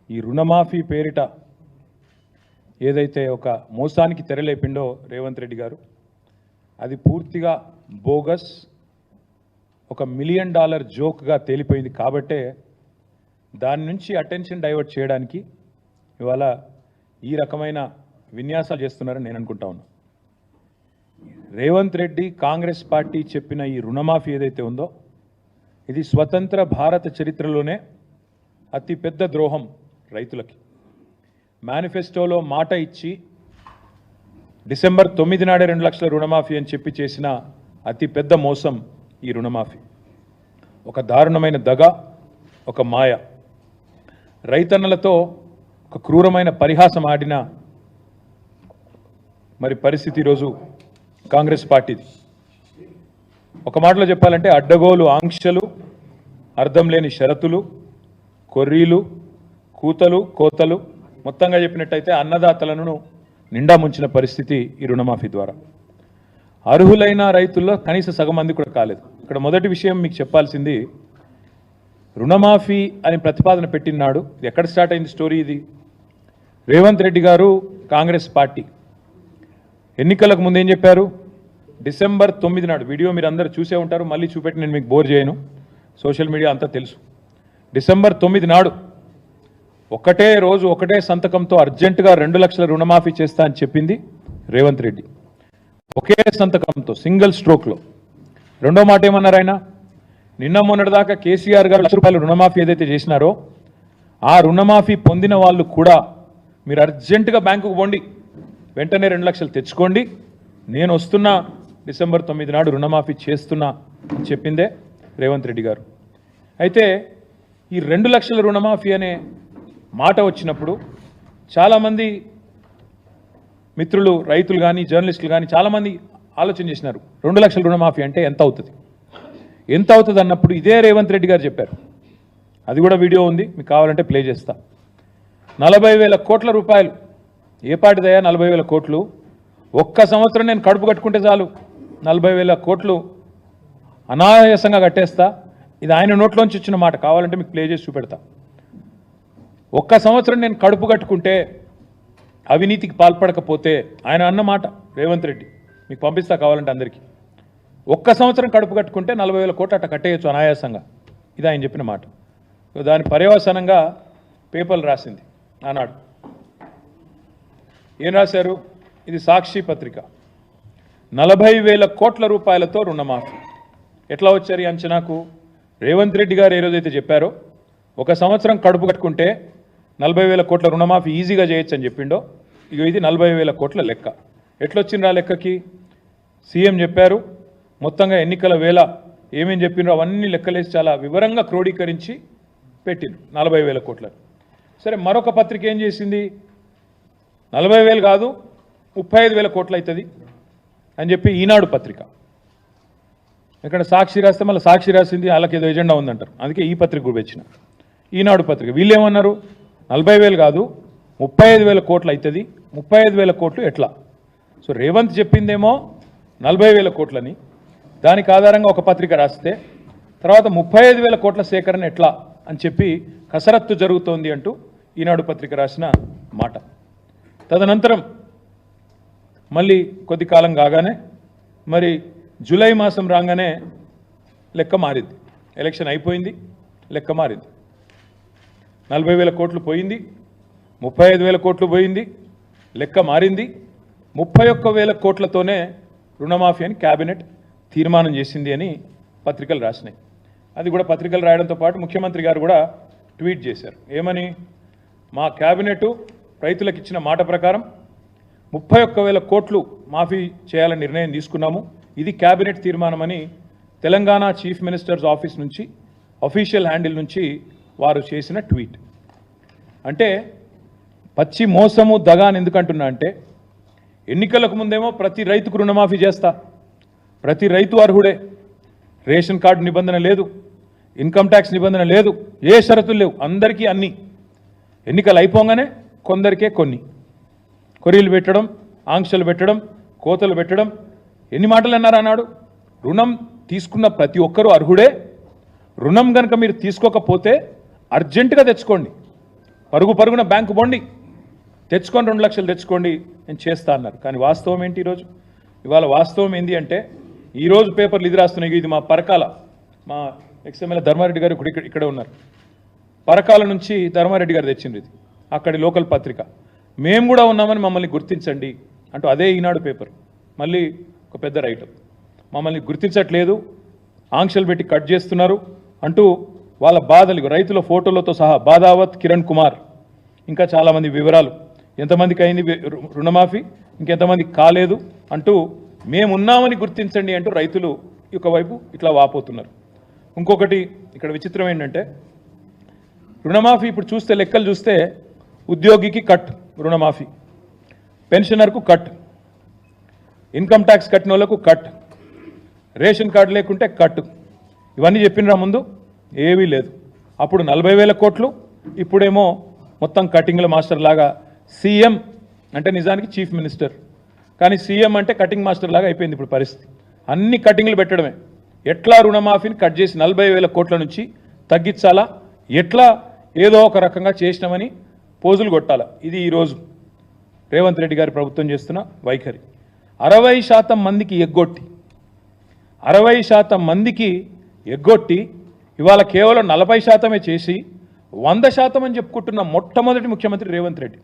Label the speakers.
Speaker 1: ఈ రుణమాఫీ పేరిట ఏదైతే ఒక మోసానికి తెరలేపిండో రేవంత్ రెడ్డి గారు, అది పూర్తిగా బోగస్, ఒక $1 మిలియన్ జోక్గా తేలిపోయింది. కాబట్టే దాని నుంచి అటెన్షన్ డైవర్ట్ చేయడానికి ఇవాళ ఈ రకమైన విన్యాసాలు చేస్తున్నారని నేను అనుకుంటా ఉన్నా. రేవంత్ రెడ్డి కాంగ్రెస్ పార్టీ చెప్పిన ఈ రుణమాఫీ ఏదైతే ఉందో, ఇది స్వతంత్ర భారత చరిత్రలోనే అతిపెద్ద ద్రోహం రైతులకి. మేనిఫెస్టోలో మాట ఇచ్చి డిసెంబర్ 9 నాడే 2 లక్షల రుణమాఫీ అని చెప్పి చేసిన అతిపెద్ద మోసం ఈ రుణమాఫీ. ఒక దారుణమైన దగ, ఒక మాయ. రైతన్నలతో ఒక క్రూరమైన పరిహాసం ఆడిన మరి పరిస్థితి ఈరోజు కాంగ్రెస్ పార్టీది. ఒక మాటలో చెప్పాలంటే అడ్డగోలు ఆంక్షలు, అర్థం లేని షరతులు, కొర్రీలు, కూతలు, కోతలు, మొత్తంగా చెప్పినట్టయితే అన్నదాతలను నిండా ముంచిన పరిస్థితి ఈ రుణమాఫీ ద్వారా. అర్హులైన రైతుల్లో కనీస సగం మంది కూడా కాలేదు. ఇక్కడ మొదటి విషయం మీకు చెప్పాల్సింది, రుణమాఫీ అని ప్రతిపాదన పెట్టినాడు. ఇది ఎక్కడ స్టార్ట్ అయింది స్టోరీ? ఇది రేవంత్ రెడ్డి గారు కాంగ్రెస్ పార్టీ ఎన్నికలకు ముందు ఏం చెప్పారు? డిసెంబర్ 9 నాడు, వీడియో మీరు అందరూ చూసే ఉంటారు, మళ్ళీ చూపెట్టి నేను మీకు బోర్ చేయను, సోషల్ మీడియా అంతా తెలుసు. డిసెంబర్ 9 నాడు ఒకటే రోజు ఒకటే సంతకంతో అర్జెంటుగా 2 లక్షల రుణమాఫీ చేస్తా అని చెప్పింది రేవంత్ రెడ్డి. ఒకే సంతకంతో, సింగిల్ స్ట్రోక్లో. రెండో మాట ఏమన్నారు ఆయన? నిన్న మొన్నటిదాకా కేసీఆర్ గారు ₹1,00,000 రుణమాఫీ ఏదైతే చేసినారో ఆ రుణమాఫీ పొందిన వాళ్ళు కూడా మీరు అర్జెంటుగా బ్యాంకుకు పోండి, వెంటనే 2 లక్షలు తెచ్చుకోండి, నేను వస్తున్నా, డిసెంబర్ 9 నాడు రుణమాఫీ చేస్తున్నా అని చెప్పిందే రేవంత్ రెడ్డి గారు. అయితే ఈ 2 లక్షల రుణమాఫీ అనే మాట వచ్చినప్పుడు చాలామంది మిత్రులు, రైతులు కానీ, జర్నలిస్టులు కానీ చాలామంది ఆలోచన చేసినారు, 2 లక్షల రుణమాఫీ అంటే ఎంత అవుతుంది, ఎంత అవుతుంది అన్నప్పుడు ఇదే రేవంత్ రెడ్డి గారు చెప్పారు. అది కూడా వీడియో ఉంది, మీకు కావాలంటే ప్లే చేస్తా. 40,000 కోట్ల రూపాయలు. ఏ పాటిదయ్యా 40,000 కోట్లు? ఒక్క సంవత్సరం నేను కడుపు కట్టుకుంటే చాలు 40,000 కోట్లు అనాయాసంగా కట్టేస్తా. ఇది ఆయన నోట్లోంచి వచ్చిన మాట, కావాలంటే మీకు ప్లే చేసి చూపెడతా. ఒక్క సంవత్సరం నేను కడుపు కట్టుకుంటే, అవినీతికి పాల్పడకపోతే, ఆయన అన్న మాట రేవంత్ రెడ్డి, మీకు పంపిస్తా కావాలంటే అందరికీ. ఒక్క సంవత్సరం కడుపు కట్టుకుంటే 40,000 కోట్లు అట్ట కట్టేయచ్చు అనాయాసంగా. ఇది ఆయన చెప్పిన మాట. దాని పర్యవసానంగా పేపర్లు రాసింది ఆనాడు. ఏం రాశారు? ఇది సాక్షి పత్రిక. 40,000 కోట్ల రూపాయలతో రుణమాఫీ. ఎట్లా వచ్చారు ఈ అంచనాకు? రేవంత్ రెడ్డి గారు ఏ రోజైతే చెప్పారో ఒక సంవత్సరం కడుపు కట్టుకుంటే 40,000 కోట్ల రుణమాఫీ ఈజీగా చేయొచ్చు అని చెప్పిండో, ఇక ఇది 40,000 కోట్ల లెక్క. ఎట్లొచ్చిండ్రా లెక్కకి? సీఎం చెప్పారు, మొత్తంగా ఎన్నికల వేళ ఏమేం చెప్పిండ్రో అవన్నీ లెక్కలేసి చాలా వివరంగా క్రోడీకరించి పెట్టిండ్రు 40,000 కోట్ల. సరే, మరొక పత్రిక ఏం చేసింది? 40,000 కాదు 35,000 కోట్లు అవుతుంది అని చెప్పి ఈనాడు పత్రిక. ఇక్కడ సాక్షి రాస్తే మళ్ళీ సాక్షి రాసింది వాళ్ళకి ఏదో ఎజెండా ఉందంటారు, అందుకే ఈ పత్రిక కూడా వచ్చిన. ఈనాడు పత్రిక వీళ్ళు ఏమన్నారు? 40,000 కాదు 35,000 కోట్లు అవుతుంది. 35,000 కోట్లు ఎట్లా? సో రేవంత్ చెప్పిందేమో 40,000 కోట్లని, దానికి ఆధారంగా ఒక పత్రిక రాస్తే తర్వాత 35,000 కోట్ల సేకరణ ఎట్లా అని చెప్పి కసరత్తు జరుగుతోంది అంటూ ఈనాడు పత్రిక రాసిన మాట. తదనంతరం మళ్ళీ కొద్ది కాలం కాగానే మరి జూలై మాసం రాగానే లెక్క మారింది. ఎలక్షన్ అయిపోయింది, లెక్క మారింది. 40,000 కోట్లు పోయింది, 35,000 కోట్లు పోయింది, లెక్క మారింది. 31,000 కోట్లతోనే రుణమాఫీ అని క్యాబినెట్ తీర్మానం చేసింది అని పత్రికలు రాసినాయి. అది కూడా పత్రికలు రాయడంతో పాటు ముఖ్యమంత్రి గారు కూడా ట్వీట్ చేశారు. ఏమని? మా క్యాబినెట్ రైతులకు ఇచ్చిన మాట ప్రకారం 31,000 కోట్లు మాఫీ చేయాలని నిర్ణయం తీసుకున్నాము, ఇది క్యాబినెట్ తీర్మానం అని తెలంగాణ చీఫ్ మినిస్టర్స్ ఆఫీస్ నుంచి, అఫీషియల్ హ్యాండిల్ నుంచి వారు చేసిన ట్వీట్. అంటే పచ్చి మోసము, దగా అని ఎందుకంటున్నా అంటే, ఎన్నికలకు ముందేమో ప్రతి రైతుకు రుణమాఫీ చేస్తా, ప్రతి రైతు అర్హుడే, రేషన్ కార్డు నిబంధన లేదు, ఇన్కమ్ ట్యాక్స్ నిబంధన లేదు, ఏ షరతులు లేవు, అందరికీ అన్నీ. ఎన్నికలు అయిపోగానే కొందరికే కొన్ని కొరీలు పెట్టడం, ఆంక్షలు పెట్టడం, కోతలు పెట్టడం. ఎన్ని మాటలు అన్నారు అన్నాడు? రుణం తీసుకున్న ప్రతి ఒక్కరూ అర్హుడే, రుణం కనుక మీరు తీసుకోకపోతే అర్జెంటుగా తెచ్చుకోండి, పరుగున బ్యాంకు బొండి తెచ్చుకొని 2 లక్షలు తెచ్చుకోండి నేను చేస్తా అన్నారు. కానీ వాస్తవం ఏంటి ఈరోజు? ఇవాళ వాస్తవం ఏంటి అంటే ఈరోజు పేపర్లు ఇది రాస్తున్నాయి. ఇది మా పరకాల మా ఎక్స్ఎమ్మెల్యే ధర్మారెడ్డి గారు ఇక్కడ ఉన్నారు. పరకాల నుంచి ధర్మారెడ్డి గారు తెచ్చింది ఇది, అక్కడి లోకల్ పత్రిక. మేము కూడా ఉన్నామని మమ్మల్ని గుర్తించండి అంటూ అదే ఈనాడు పేపర్ మళ్ళీ ఒక పెద్ద రైటర్ మమ్మల్ని గుర్తించట్లేదు, ఆంక్షలు పెట్టి కట్ చేస్తున్నారు అంటూ వాళ్ళ బాధలు రైతుల ఫోటోలతో సహా బాదావత్ కిరణ్ కుమార్ ఇంకా చాలామంది వివరాలు, ఎంతమందికి అయింది రుణమాఫీ, ఇంకెంతమందికి కాలేదు అంటూ మేమున్నామని గుర్తించండి అంటూ రైతులు ఒకవైపు ఇట్లా వాపోతున్నారు. ఇంకొకటి ఇక్కడ విచిత్రం ఏంటంటే రుణమాఫీ ఇప్పుడు చూస్తే లెక్కలు చూస్తే ఉద్యోగికి కట్ రుణమాఫీ, పెన్షనర్కు కట్, ఇన్కమ్ ట్యాక్స్ కట్టిన వాళ్ళకు కట్, రేషన్ కార్డు లేకుంటే కట్. ఇవన్నీ చెప్పినరా ముందు? ఏవీ లేదు. అప్పుడు 40,000 కోట్లు, ఇప్పుడేమో మొత్తం కటింగ్ల మాస్టర్ లాగా. సీఎం అంటే నిజానికి చీఫ్ మినిస్టర్, కానీ సీఎం అంటే కటింగ్ మాస్టర్ లాగా అయిపోయింది ఇప్పుడు పరిస్థితి. అన్ని కటింగ్లు పెట్టడమే. ఎట్లా రుణమాఫీని కట్ చేసి 40,000 కోట్ల నుంచి తగ్గించాలా, ఎట్లా ఏదో ఒక రకంగా చేసినామని పోజులు కొట్టాలా. ఇది ఈరోజు రేవంత్ రెడ్డి గారి ప్రభుత్వం చేస్తున్న వైఖరి. 60% మందికి ఎగ్గొట్టి 60% మందికి ఎగ్గొట్టి ఇవాళ కేవలం 40% చేసి 100% అని చెప్పుకుంటున్న మొట్టమొదటి ముఖ్యమంత్రి రేవంత్ రెడ్డి.